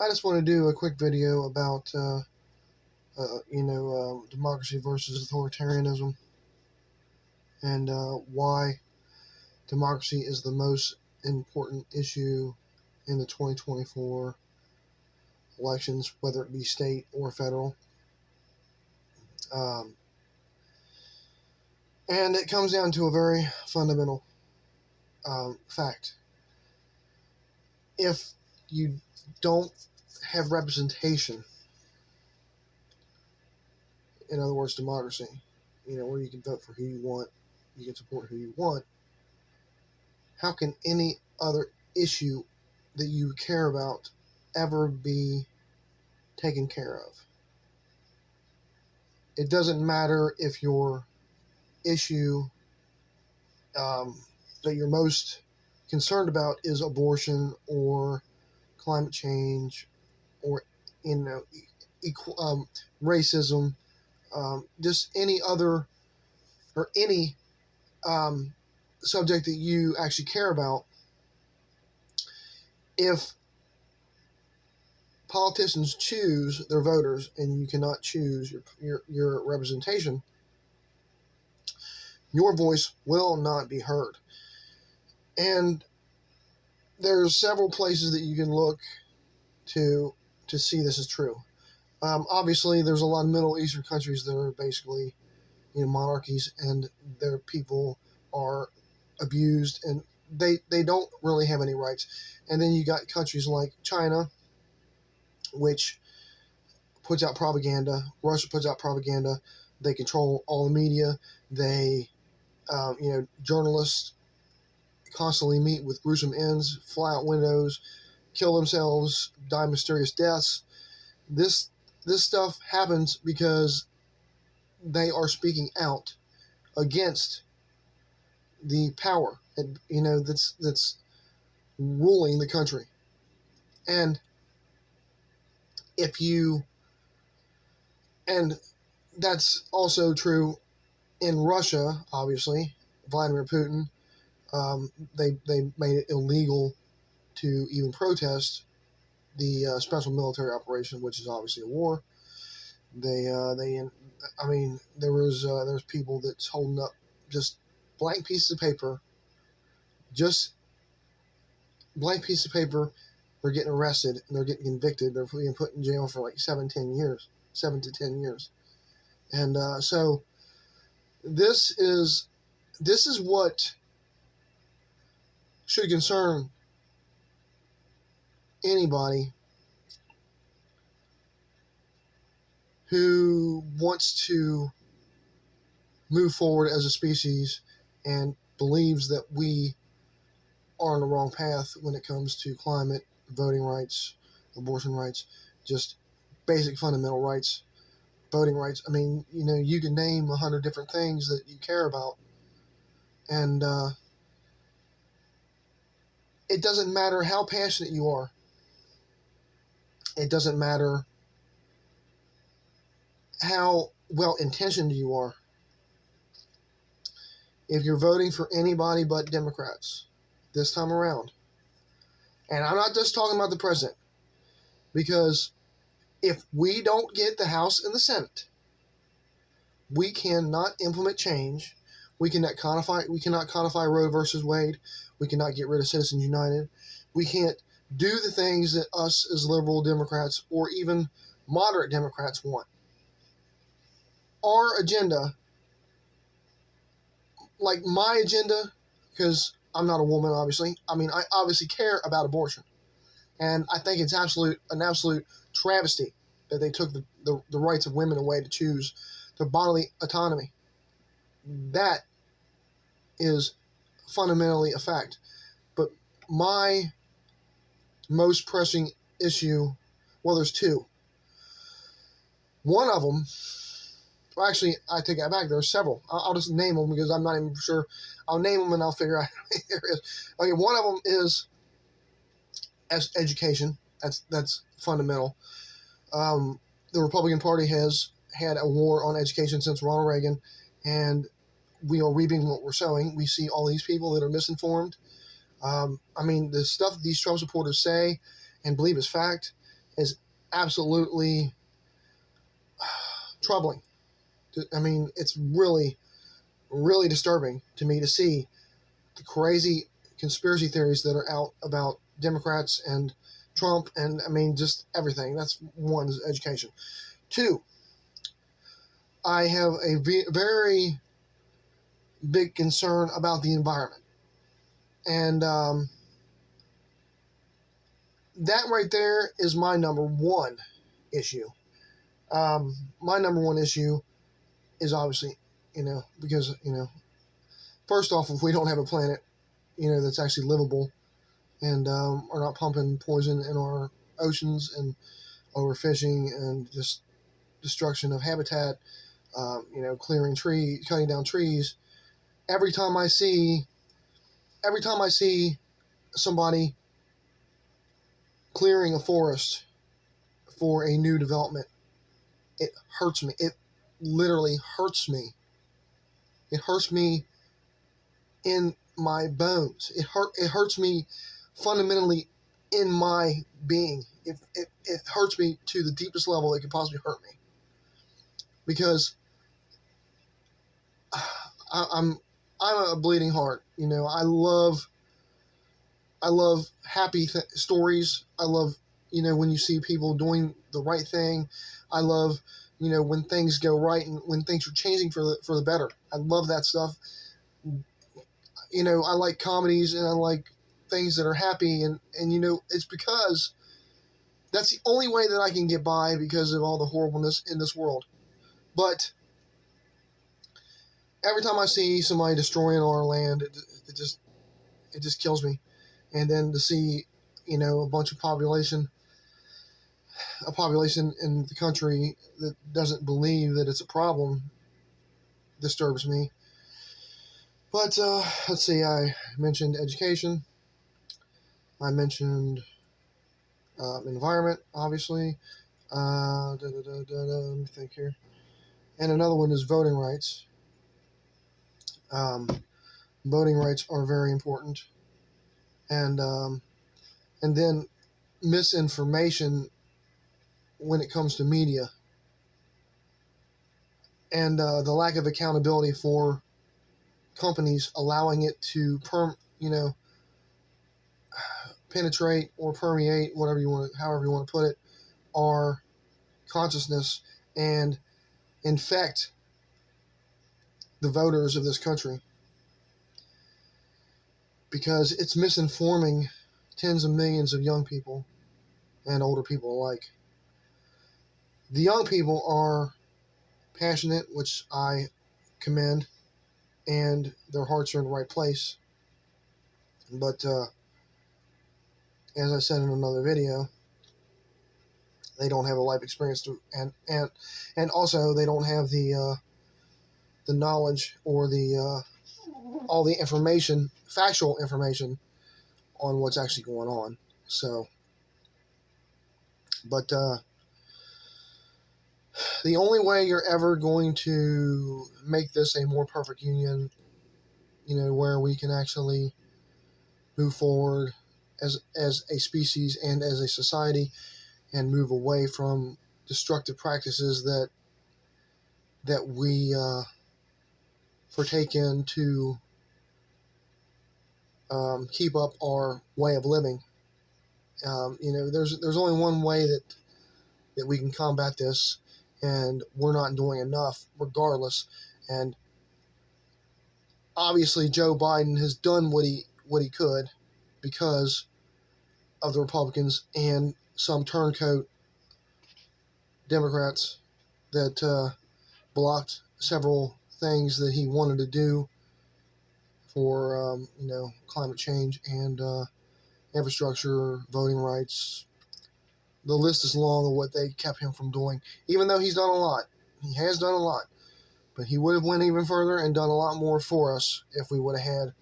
I just want to do a quick video about, democracy versus authoritarianism, and why democracy is the most important issue in the 2024 elections, whether it be state or federal. And it comes down to a very fundamental fact. If you don't have representation, in other words, democracy, where you can vote for who you want, you can support who you want, how can any other issue that you care about ever be taken care of? It doesn't matter if your issue that you're most concerned about is abortion or climate change or racism, just any other or any subject that you actually care about. If politicians choose their voters and you cannot choose your representation, your voice will not be heard. And there's several places that you can look to see this is true. Obviously, there's a lot of Middle Eastern countries that are basically, monarchies, and their people are abused, and they don't really have any rights. And then you got countries like China, which puts out propaganda. Russia puts out propaganda. They control all the media. They, journalists constantly meet with gruesome ends, fly out windows, kill themselves, die mysterious deaths. This stuff happens because they are speaking out against the power, that's ruling the country. And that's also true in Russia. Obviously, Vladimir Putin, they made it illegal to even protest the special military operation, which is obviously a war. There was people that's holding up just blank pieces of paper, They're getting arrested and they're getting convicted. They're being put in jail for like 7 to 10 years. And so this is what should concern anybody who wants to move forward as a species and believes that we are on the wrong path when it comes to climate, voting rights, abortion rights, just basic fundamental rights, voting rights. I mean, you can name 100 different things that you care about, and it doesn't matter how passionate you are. It doesn't matter how well-intentioned you are. If you're voting for anybody but Democrats this time around, and I'm not just talking about the president, because if we don't get the House and the Senate, we cannot implement change. We cannot codify Roe versus Wade. We cannot get rid of Citizens United. We can't do the things that us as liberal Democrats or even moderate Democrats want. Our agenda, like my agenda, because I'm not a woman, obviously. I mean, I obviously care about abortion. And I think it's an absolute travesty that they took the rights of women away to choose their bodily autonomy. That is fundamentally a fact. But my most pressing issue, well, there's two. One of them, well, actually, I take that back. There are several. I'll just name them because I'm not even sure. I'll name them and I'll figure out who there is. Okay, one of them is education. That's fundamental. The Republican Party has had a war on education since Ronald Reagan, and we are reaping what we're sowing. We see all these people that are misinformed. The stuff these Trump supporters say and believe is fact is absolutely troubling. I mean, it's really, really disturbing to me to see the crazy conspiracy theories that are out about Democrats and Trump, and I mean, just everything. That's one, is education. Two, I have a very big concern about the environment. And that right there is my number one issue. My number one issue is obviously, because, first off, if we don't have a planet, that's actually livable, and are not pumping poison in our oceans and overfishing and just destruction of habitat, cutting down trees. Every time I see somebody clearing a forest for a new development, it hurts me. It literally hurts me. It hurts me in my bones. It hurts me fundamentally in my being. It hurts me to the deepest level it could possibly hurt me, because I'm a bleeding heart. I love happy stories. I love, when you see people doing the right thing. I love, when things go right and when things are changing for the better. I love that stuff. I like comedies, and I like things that are happy, and it's because that's the only way that I can get by, because of all the horribleness in this world. But every time I see somebody destroying our land, it just kills me. And then to see, a bunch of a population in the country that doesn't believe that it's a problem, disturbs me. But let's see, I mentioned education. I mentioned environment, obviously. Let me think here. And another one is voting rights. Um, Voting rights are very important. And then misinformation when it comes to media, and the lack of accountability for companies allowing it to penetrate or permeate, however you want to put it, our consciousness, and infect the voters of this country, because it's misinforming tens of millions of young people and older people alike. The young people are passionate, which I commend, and their hearts are in the right place. But as I said in another video, they don't have a life experience and also they don't have the knowledge or the all the information, factual information, on what's actually going on. So, but the only way you're ever going to make this a more perfect union, where we can actually move forward as a species and as a society, and move away from destructive practices that we partake in to keep up our way of living. There's only one way that we can combat this, and we're not doing enough, regardless. And obviously, Joe Biden has done what he could, because of the Republicans and some turncoat Democrats that blocked several things that he wanted to do for climate change and infrastructure, voting rights. The list is long of what they kept him from doing, even though he's done a lot. He has done a lot, but he would have went even further and done a lot more for us if we would have had,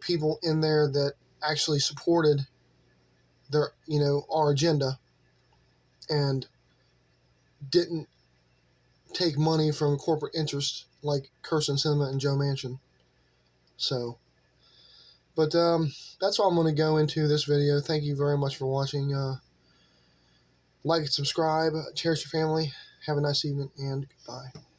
people in there that actually supported our agenda, and didn't take money from corporate interests like Kirsten Sinema and Joe Manchin. So, but that's all I'm going to go into this video. Thank you very much for watching. Like and subscribe. Cherish your family. Have a nice evening, and goodbye.